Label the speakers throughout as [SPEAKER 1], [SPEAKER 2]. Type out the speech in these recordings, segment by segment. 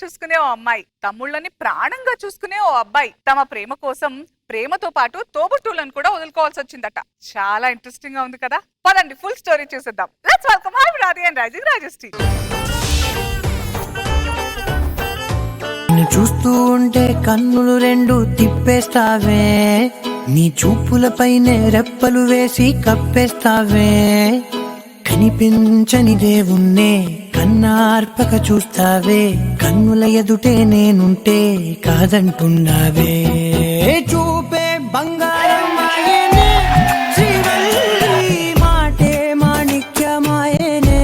[SPEAKER 1] చూసుకునే ఓ అమ్మాయి, తమ్ముళ్ళని ప్రాణంగా చూసుకునే ఓ అబ్బాయి తమ ప్రేమ కోసం ప్రేమతో పాటు తోబుట్టువులను కూడా వదులుకోవాల్సి వచ్చిందట. చాలా ఇంట్రెస్టింగ్ గా ఉంది కదా. పదండి ఫుల్ స్టోరీ చూసేద్దాం. Let's welcome Radhi and Rajashri.
[SPEAKER 2] చూస్తూ ఉంటే కన్నులు రెండు తిప్పేస్తావే, నీ చూపులపైనే రెప్పలు వేసి కప్పేస్తావే. కనిపించని దేవుణ్ణే కన్నార్పక చూస్తావే, కన్నుల ఎదుటే నేనుంటే కాదంటున్నావే. చూపే బంగారం మాయనే, శ్రీవల్లి మాటే మాణిక్యమాయనే.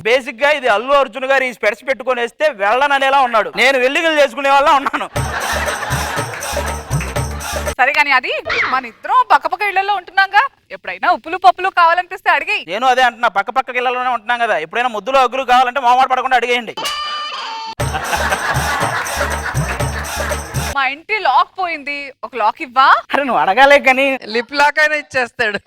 [SPEAKER 3] బేసిక్ గా ఇది అల్లు అర్జున్ గారు ఈ స్పెట్స్ పెట్టుకొని వేస్తే వెళ్ళననేలా ఉన్నాడు, నేను వెల్లిగలు చేసుకునే వాళ్ళ ఉన్నాను.
[SPEAKER 1] సరే కానీ అది మన ఇద్దరం పక్కపక్క ఇళ్లలో ఉంటున్నాగా, ఎప్పుడైనా ఉప్పులు పప్పులు కావాలనిపిస్తే అడిగి.
[SPEAKER 3] నేను అదే అంటున్నా, పక్క పక్క ఇళ్లలోనే ఉంటున్నాం కదా, ఎప్పుడైనా ముద్దులు అగ్గులు కావాలంటే మొహమాట పడకుండా అడిగేయండి.
[SPEAKER 1] మా ఇంటి లాక్ పోయింది, ఒక లాక్ ఇవ్వా?
[SPEAKER 3] అరే నువ్వు అడగాలే కానీ
[SPEAKER 4] లిప్ లాక్ అయినా ఇచ్చేస్తాడు.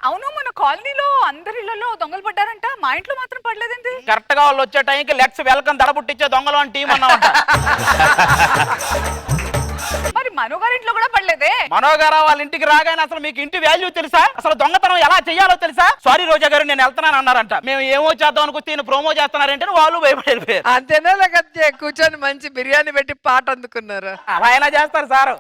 [SPEAKER 1] అవును, మన కాలనీలో అందరి ఇళ్లలో దొంగలు పడ్డారంట, మా ఇంట్లో మాత్రం పడలేదండి.
[SPEAKER 3] కరెక్ట్ గా వాళ్ళు వచ్చే టైంకి లెక్స్ వెల్కమ్ దడబుట్టించే దొంగలు అని టీం అన్నామంట.
[SPEAKER 1] మరి మనోగారి ఇంట్లో కూడా పడలేదే.
[SPEAKER 3] మనోగారా వాళ్ళ ఇంటికి రాగానే అసలు మీకు ఇంటి వాల్యూ తెలుసా, అసలు దొంగతనం ఎలా చెయ్యాలో తెలుసా? సారీ రోజా గారు నేను వెళ్తున్నాను అన్నారంట. మేము ఏమో చేద్దాం అనుకుంటే ఈయన ప్రోమో చేస్తున్నారంటే వాళ్ళు భయపడిపోయారు.
[SPEAKER 4] అంతేనా లేకపోతే కూర్చొని మంచి బిర్యానీ పెట్టి పాట అందుకున్నారు.
[SPEAKER 3] అలా అయినా చేస్తారు సారు.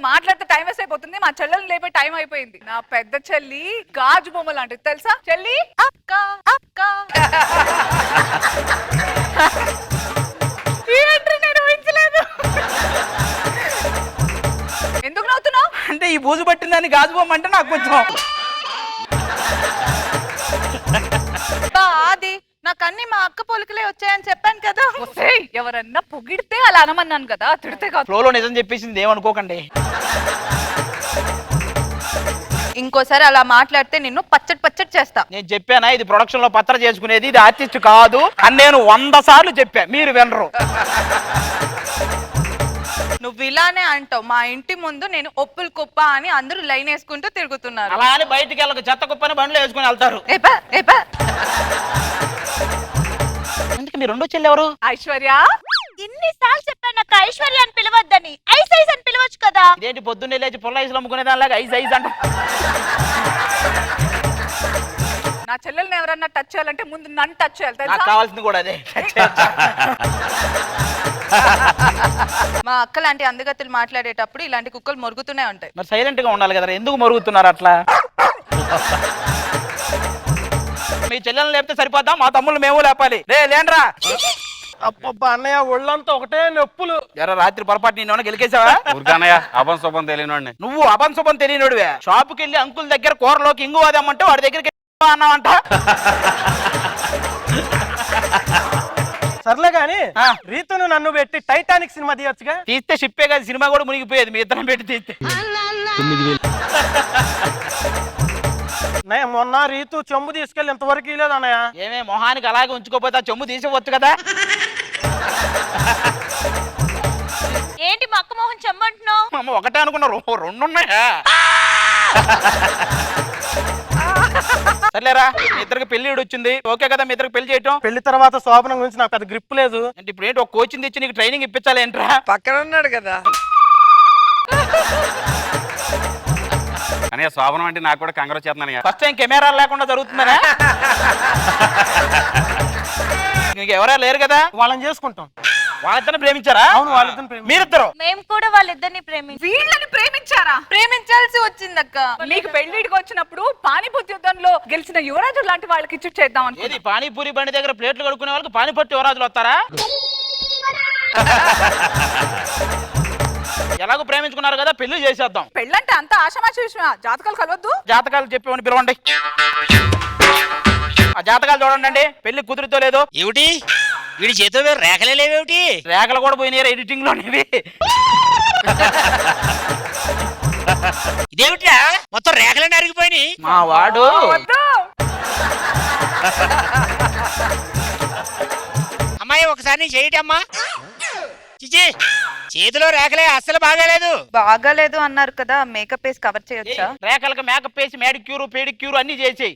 [SPEAKER 1] మాట్లాడితే టైం వేస్ట్ అయిపోతుంది, మా చెల్లెలు లేపే టైం అయిపోయింది. నా పెద్ద చెల్లి గాజు బొమ్మ లాంటిది తెలుసా? చెల్లి అక్క అక్క. ఎందుకు నవ్వుతున్నావు?
[SPEAKER 3] అంటే ఈ బూజు పట్టిందని గాజు బొమ్మ అంటే నాకు కొంచెం
[SPEAKER 1] అది నాకన్నీ మా అక్క పోలికలే వచ్చాయని చెప్పాను కదా. ఎవరన్నా పొగిడితే అలా అనమన్నాను కదా, తిడితే కాదు.
[SPEAKER 3] ఫ్లోలో నిజం చెప్పేసింది ఏమనుకోకండి.
[SPEAKER 1] ఇంకోసారి అలా మాట్లాడితే నిన్ను పచ్చడి పచ్చడి చేస్తా.
[SPEAKER 3] నేను చెప్పానా ఇది ప్రొడక్షన్ లో పత్ర చేసుకునేది, ఇది ఆర్టిస్ట్ కాదు అని నేను 100 సార్లు చెప్పా, మీరు వినరు.
[SPEAKER 1] నువ్వు ఇలానే అంటావు. మా ఇంటి ముందు నేను ఒప్పులు కుప్ప అని అందరూ లైన్ వేసుకుంటూ తిరుగుతున్నారు.
[SPEAKER 3] అలా అని బయటికి వెళ్ళక చెత్త కుప్పని బండ్లు వేసుకుని వెళ్తారు. ఎందుకు మీ రెండో చెల్లి ఎవరు?
[SPEAKER 1] ఐశ్వర్య.
[SPEAKER 5] ఎన్నిసార్లు చెప్పాను నాకు ఐశ్వర్య అని పిలవద్దని, ఐస్ ఐస్ అని పిలవచ్చు కదా.
[SPEAKER 3] ఇదేంటి పొద్దున్నే లేచి పుల్ల ఐసులు అమ్ముకునే దానిలాగా ఐస్ ఐస్ అంట.
[SPEAKER 1] నా చెల్లెల్ని ఎవరన్నా టచ్ చేయాలంటే ముందు నన్ను టచ్ చేయాలి
[SPEAKER 3] నాకు
[SPEAKER 1] తెలుసా?
[SPEAKER 3] కావాల్సింది కూడా అదే.
[SPEAKER 1] మా అక్క లాంటి అందగత్తులు మాట్లాడేటప్పుడు ఇలాంటి కుక్కలు మొరుగుతూనే ఉంటాయి.
[SPEAKER 3] మరి సైలెంట్ గా ఉండాలి కదా, ఎందుకు మరుగుతున్నారు అట్లా? మీ చెల్లెలను లేపితే సరిపోద్దా, మా తమ్ముళ్ళు మేము లేపాలి. లేండ్రా.
[SPEAKER 6] అబ్బబ్బా అన్నయ్య ఒళ్ళంతా ఒకటే నొప్పులు.
[SPEAKER 3] ఎరా రాత్రి పొరపాటు నేను గెలికేసావా?
[SPEAKER 6] ఊరికన్నయ్య అభం శుభం తెలియనండి.
[SPEAKER 3] నువ్వు అభం శుభం తెలియనుడివే. షాపుకి వెళ్ళి అంకుల్ దగ్గర కూరలోకి ఇంగు వాదామంటే వాడి దగ్గరికి అన్నావంట.
[SPEAKER 6] సర్లే గాని రీతును నన్ను పెట్టి టైటానిక్ సినిమా తీయొచ్చుగా.
[SPEAKER 3] తీస్తే షిప్పే కాదు, సినిమా కూడా మునిగిపోయేది మీ ఇద్దరం పెట్టి తీస్తే.
[SPEAKER 6] మొన్న రీతు చెంబు తీసుకెళ్ళి ఇంతవరకు ఇలేదు అన్నయ్య.
[SPEAKER 3] ఏమే మొహానికి అలాగే ఉంచుకోపోతే చెంబు తీసేవచ్చు కదా.
[SPEAKER 5] ఏంటి మా అక్క మోహన్ చెమ్మంటున్నావు?
[SPEAKER 3] ఒకటే అనుకున్నారు, రెండు ఉన్నాయా? సర్లేరా, మీ ఇద్దరికి పెళ్లి వచ్చింది ఓకే కదా, మీ ఇద్దరికి పెళ్లి చేయటం.
[SPEAKER 6] పెళ్లి తర్వాత శోభనం గురించి నాకు పెద్ద గ్రిప్ లేదు.
[SPEAKER 3] అంటే ఇప్పుడు ఏంటి, ఒక కోచింగ్ తెచ్చి నీకు ట్రైనింగ్ ఇప్పించాలి ఏంట్రా?
[SPEAKER 4] పక్కన ఉన్నాడు కదా.
[SPEAKER 6] అన్నయ్య శోభనం అంటే నాకు కూడా కంగారు చేస్తున్నాను.
[SPEAKER 3] ఫస్ట్ టైం కెమెరాలు లేకుండా జరుగుతుందనా? నీకు ఎవరైనా లేరు కదా,
[SPEAKER 6] వాళ్ళని చేసుకుంటాం.
[SPEAKER 3] వాళ్ళిద్దరిని ప్రేమించారా?
[SPEAKER 6] అవును, వాళ్ళిద్దరిని
[SPEAKER 3] మీరిద్దరు.
[SPEAKER 5] మేము కూడా వాళ్ళిద్దరిని
[SPEAKER 1] వీళ్ళని ప్రేమించారా? ప్రేమించాల్సి వచ్చిందక్క. మీకు పెళ్లిడికి వచ్చినప్పుడు పానీపూరి యుద్ధంలో గెలిచిన యువరాజు లాంటి వాళ్ళకి ఇచ్చి చేద్దాం అనుకో.
[SPEAKER 3] ఏది పానీపూరి బండి దగ్గర ప్లేట్లు కడుక్కునే వాళ్ళకి పానీపట్టు యువరాజులు వస్తారా? ఎలాగో ప్రేమించుకున్నారు కదా, పెళ్లి చేసేద్దాం.
[SPEAKER 1] పెళ్ళంటే అంత ఆషామాషి విషయమా? జాతకాలు కలవద్దు.
[SPEAKER 3] జాతకాలు చెప్పేవని పిలవండి. ఆ జాతకాలు చూడండి, పెళ్లి కుదురుతో లేదో.
[SPEAKER 7] ఏమిటి వీడి చేతో రేఖలే లేవేమిటి?
[SPEAKER 3] రేఖలు కూడా పోయినాయి ఎడిటింగ్ లోనివి.
[SPEAKER 7] ఇదేమిటా మొత్తం రేఖలన్నీ అరిగిపోయినాయి.
[SPEAKER 3] మా వాడు
[SPEAKER 7] అమ్మాయి ఒకసారి చేయటమ్మా. చిచి చేతిలో రేఖలే అస్సలు బాగాలేదు.
[SPEAKER 1] బాగాలేదు అన్నారు కదా, మేకప్ వేసి కవర్ చేయొచ్చా?
[SPEAKER 3] రేఖలకు మేకప్ వేసి మేడిక్యూర్ పెడిక్యూర్ అన్ని చేసేయి.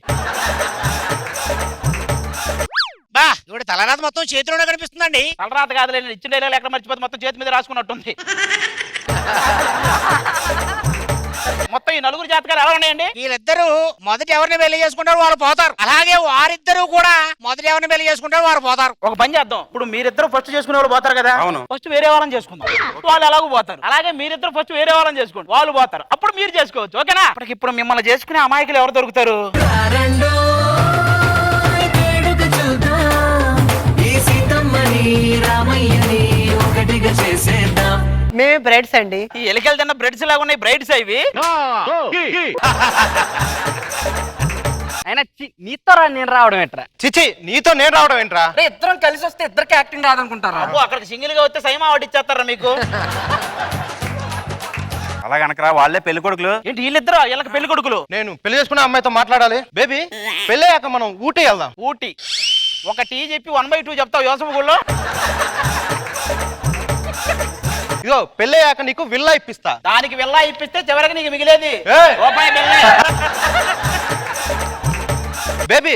[SPEAKER 7] బా ఇవిడ తలరాత మొత్తం చేతిలోనే కనిపిస్తుందండి.
[SPEAKER 3] తలరాత కాదులే, నేను ఇచ్చిన డైలాగ్ ఎక్కడ మర్చిపోతే మొత్తం చేతి మీద రాసుకున్నట్టుంది. మొత్తం ఈ నలుగురు జాతకాలు ఎలా ఉన్నాయండి?
[SPEAKER 7] వీళ్ళిద్దరూ మొదట ఎవరిని పెళ్లి చేసుకుంటారో వాళ్ళు పోతారు. అలాగే వారిద్దరూ కూడా మొదట ఎవరిని పెళ్లి చేసుకుంటారో వారు పోతారు.
[SPEAKER 3] ఒక పని చేద్దాం, ఇప్పుడు మీరిద్దరు ఫస్ట్ చేసుకునే వాళ్ళు పోతారు కదా,
[SPEAKER 6] అవును.
[SPEAKER 3] ఫస్ట్ వేరే వాళ్ళని చేసుకుందాం, వాళ్ళు ఎలాగో పోతారు. అలాగే మీరిద్దరు ఫస్ట్ వేరే వాళ్ళని చేసుకోండి, వాళ్ళు పోతారు, అప్పుడు మీరు చేసుకోవచ్చు. ఓకేనా? ఇప్పుడు మిమ్మల్ని చేసుకునే అమాయకులు ఎవరు దొరుకుతారు?
[SPEAKER 2] మేమే బ్రైడ్స్ అండి.
[SPEAKER 3] ఈ ఎలికలు తిన్న బ్రెడ్స్ లాగా ఉన్నాయి, బ్రైడ్స్ ఇవి.
[SPEAKER 8] అయినా నీతో నేను రావడం ఎట్రా?
[SPEAKER 6] చిచి నీతో నేను రావడం ఏంట్రా?
[SPEAKER 8] ఇద్దరం కలిసి వస్తే ఇద్దరికి యాక్టింగ్ రాదనుకుంటారా?
[SPEAKER 3] అబ్బో, అక్కడికి సింగిల్ గా వస్తే సైమా వాడి ఇచ్చేస్తారా మీకు?
[SPEAKER 6] అలా కనుకరా వాళ్ళే పెళ్లి కొడుకులు.
[SPEAKER 3] ఏంటి వీళ్ళిద్దరు వీళ్ళకి పెళ్లి కొడుకులు?
[SPEAKER 6] నేను పెళ్లి చేసుకున్న అమ్మాయితో మాట్లాడాలి. బేబీ పెళ్ళయ్యాక మనం ఊటీ వెళ్దాం.
[SPEAKER 3] ఊటీ ఒక టీ చెప్పి 1/2 చెప్తావు యోసఫ్ గుళ్ళో.
[SPEAKER 6] ఇగో పెళ్ళయ్యాక నీకు విల్లా ఇప్పిస్తా.
[SPEAKER 3] దానికి వెళ్ళా ఇప్పిస్తే చివరికి నీకు మిగిలేది
[SPEAKER 6] ఏయ్!
[SPEAKER 3] రూపాయి బిల్లే.
[SPEAKER 6] బేబీ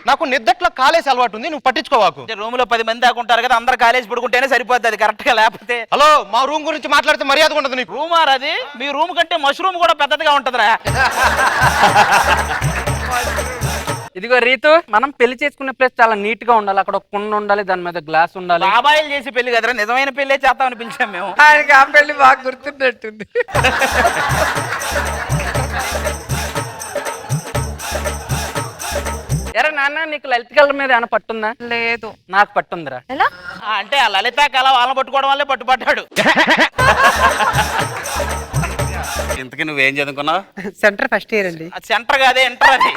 [SPEAKER 6] నాకు నిద్దట్లో కాలేసి అలవాటు ఉంది, నువ్వు పట్టించుకోవాకు.
[SPEAKER 3] రూమ్ లో 10 మంది దాకా ఉంటారు కదా, అందరు కాలేజ్ పడుకుంటేనే సరిపోద్ది, అది కరెక్ట్ గా లేకపోతే.
[SPEAKER 6] హలో, మా రూమ్ గురించి మాట్లాడితే మర్యాద ఉండదు నీకు.
[SPEAKER 3] రూమార్ అది? మీ రూమ్ కంటే మష్రూమ్ కూడా పెద్దదిగా ఉంటదిరా.
[SPEAKER 8] ఇదిగో రీతు, మనం పెళ్లి చేసుకునే ప్లేస్ చాలా నీట్ గా ఉండాలి. అక్కడ ఒక కుండ ఉండాలి, దాని మీద గ్లాస్ ఉండాలి.
[SPEAKER 3] బాబాయిలు చేసి పెళ్లి కదరా, నిజమైన పెళ్లే చేస్తామని పిలిచాం మేము.
[SPEAKER 4] ఆయనకి ఆ పెళ్లి బాగా గుర్తున్నట్టుంది.
[SPEAKER 8] ఎరా నాన్న, నీకు లలిత కలర్ మీద ఏమైనా పట్టుందా?
[SPEAKER 1] లేదు.
[SPEAKER 8] నాకు పట్టుందిరా.
[SPEAKER 1] ఎలా?
[SPEAKER 3] అంటే ఆ లలిత కళ వాళ్ళని పట్టుకోవడం వల్లే పట్టుపడ్డాడు.
[SPEAKER 9] ఇంతకీ నువ్వేం చదువుకున్నావు?
[SPEAKER 2] సెంటర్ ఫస్ట్ ఇయర్ అండి.
[SPEAKER 3] అది సెంటర్ కాదే, ఎంటర్ అది.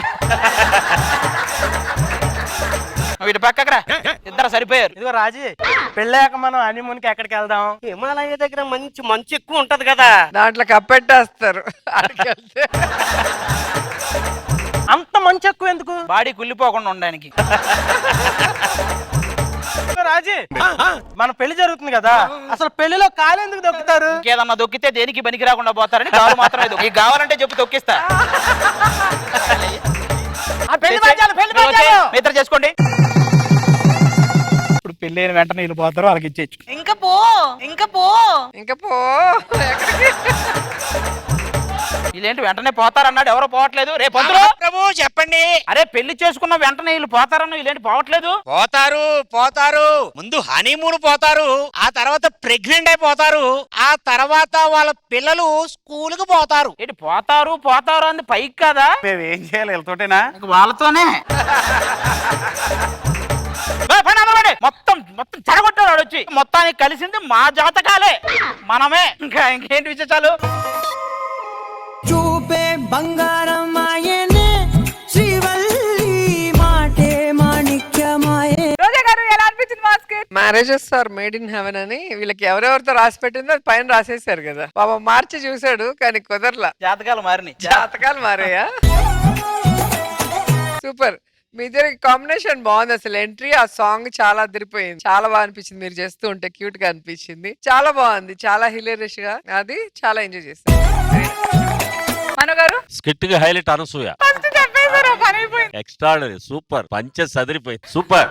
[SPEAKER 3] వీటి పక్కకరా, ఇద్దరు సరిపోయారు.
[SPEAKER 6] ఇదిగో రాజీ, పెళ్ళాక మనం హనీమూన్ కి ఎక్కడికి వెళ్దాం?
[SPEAKER 7] హిమాలయ దగ్గర మంచి మంచు ఎక్కువ ఉంటది కదా.
[SPEAKER 4] దాంట్లో కప్పెట్టేస్తారు అక్కడికి వెళ్తే.
[SPEAKER 6] అంత మంచి ఎక్కువ ఎందుకు?
[SPEAKER 3] బాడీ కుళ్ళిపోకుండా ఉండడానికి.
[SPEAKER 6] రాజీ, మన పెళ్లి జరుగుతుంది కదా, అసలు పెళ్లిలో కాలు ఎందుకు దొక్కుతారు?
[SPEAKER 3] ఇంకేదన్నా దొక్కితే దేనికి పనికి రాకుండా పోతారని కాలు మాత్రమే దొక్కి. నీకు కావాలంటే చెప్పు తొక్కిస్తా. మీ ఇద్దరు చేసుకోండి. ఇప్పుడు పెళ్లి అయిన వెంటనే వీళ్ళు పోతారు, వాళ్ళకి ఇచ్చేయచ్చు.
[SPEAKER 1] ఇంకా పో.
[SPEAKER 4] ఇంకా పో ఎక్కడికి?
[SPEAKER 3] వీళ్ళేంటి వెంటనే పోతారన్నాడు, ఎవరో పోవట్లేదు. రేపు
[SPEAKER 7] ప్రభు చెప్పండి.
[SPEAKER 3] అరే పెళ్లి చేసుకున్న వెంటనే వీళ్ళు పోతారన్న, వీళ్ళేంటి పోవట్లేదు?
[SPEAKER 7] పోతారు. ముందు హనీమూన్ పోతారు, ఆ తర్వాత ప్రెగ్నెంట్ అయిపోతారు, ఆ తర్వాత వాళ్ళ పిల్లలు స్కూల్ కు పోతారు.
[SPEAKER 3] ఏంటి పోతారు అంది పైకి కదా?
[SPEAKER 9] ఏం చేయాలి వీళ్ళతోటేనా?
[SPEAKER 3] వాళ్ళతోనే మొత్తం చెడగొట్టాడు వచ్చి. మొత్తానికి కలిసింది మా జాతకాలే, మనమే. ఇంకేంటి విశేషాలు?
[SPEAKER 2] చూపే బంగారం ఆయనే, శ్రీవల్లి మాటే మాణిక్యమాయే.
[SPEAKER 1] రోజా గారు ఎలా అనిపించింది మా skit?
[SPEAKER 4] Marriages are made in heaven అని వీళ్ళకి ఎవరెవరితో రాసి పెట్టిందో అది పైన రాసేసారు కదా. బాబా మార్చి చూసాడు కానీ కుదరలా.
[SPEAKER 3] జాతకాలు మారినాయి.
[SPEAKER 4] జాతకాలు మారాయా? సూపర్. మీ ఇద్దరి కాంబినేషన్ బాగుంది. అసలు ఎంట్రీ, ఆ సాంగ్ చాలా అదిరిపోయింది. చాలా బాగా అనిపించింది. మీరు చేస్తూ ఉంటే క్యూట్ గా అనిపించింది. చాలా బాగుంది, చాలా హిలేరియస్ గా. అది చాలా ఎంజాయ్ చేస్తాను.
[SPEAKER 1] మను గారు
[SPEAKER 10] స్కిట్ కి హైలైట్ అనసూయ.
[SPEAKER 1] ఫస్ట్ చెప్పేశారు, పని అయిపోయింది.
[SPEAKER 10] ఎక్స్ట్రాడనరీ, సూపర్, పంచ సదిరిపోయింది, సూపర్.